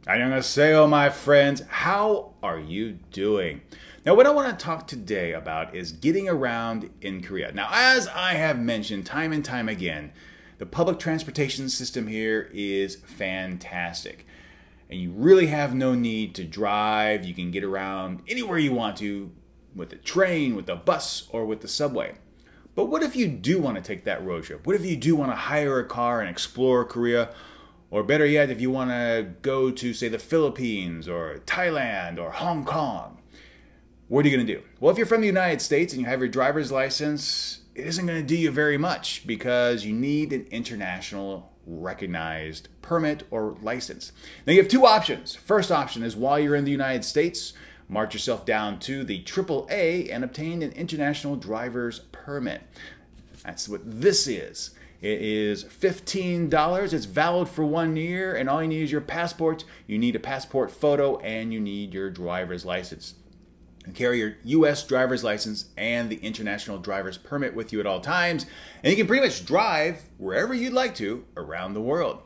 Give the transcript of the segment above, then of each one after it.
Annyeonghaseyo, my friends. How are you doing? Now, what I want to talk today about is getting around in Korea. Now, as I have mentioned time and time again, the public transportation system here is fantastic. And you really have no need to drive. You can get around anywhere you want to with a train, with a bus, or with the subway. But what if you do want to take that road trip? What if you do want to hire a car and explore Korea? Or better yet, if you want to go to, say, the Philippines or Thailand or Hong Kong, what are you going to do? Well, if you're from the United States and you have your driver's license, it isn't going to do you very much because you need an international recognized permit or license. Now, you have two options. First option is while you're in the United States, march yourself down to the AAA and obtain an international driver's permit. That's what this is. It is $15. It's valid for 1 year, and all you need is your passport. You need a passport photo, and you need your driver's license. You carry your U.S. driver's license and the international driver's permit with you at all times, and you can pretty much drive wherever you'd like to around the world.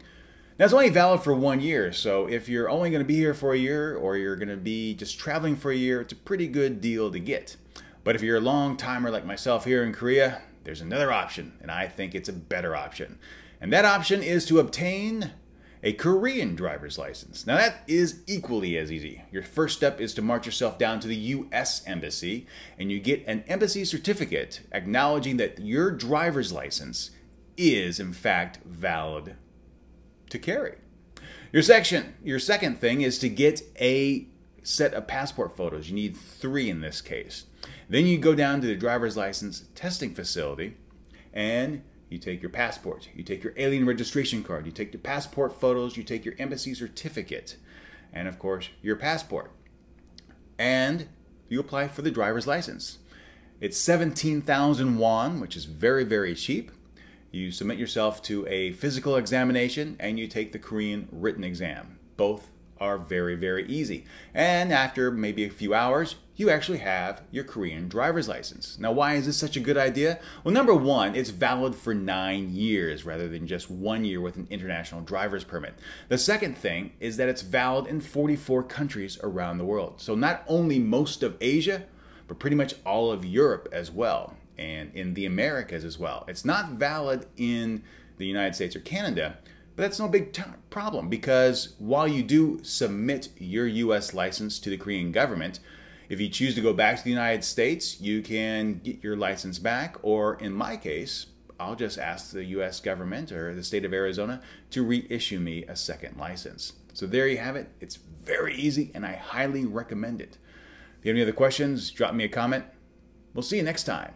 Now, it's only valid for 1 year, so if you're only going to be here for a year, or you're going to be just traveling for a year, it's a pretty good deal to get. But if you're a long timer like myself here in Korea, there's another option, and I think it's a better option. And that option is to obtain a Korean driver's license. Now, that is equally as easy. Your first step is to march yourself down to the U.S. Embassy, and you get an embassy certificate acknowledging that your driver's license is, in fact, valid to carry. Your second thing is to get a set of passport photos. You need 3 in this case. Then you go down to the driver's license testing facility and you take your passport, you take your alien registration card, you take your passport photos, you take your embassy certificate, and of course your passport. And you apply for the driver's license. It's 17,000 won, which is very, very cheap. You submit yourself to a physical examination and you take the Korean written exam. Both are very, very easy. And after maybe a few hours, you actually have your Korean driver's license. Now, why is this such a good idea? Well, number one, it's valid for 9 years rather than just 1 year with an international driver's permit. The second thing is that it's valid in 44 countries around the world. So not only most of Asia, but pretty much all of Europe as well, and in the Americas as well. It's not valid in the United States or Canada, but that's no big problem because while you do submit your U.S. license to the Korean government, if you choose to go back to the United States, you can get your license back, or in my case, I'll just ask the U.S. government or the state of Arizona to reissue me a second license. So there you have it. It's very easy and I highly recommend it. If you have any other questions, drop me a comment. We'll see you next time.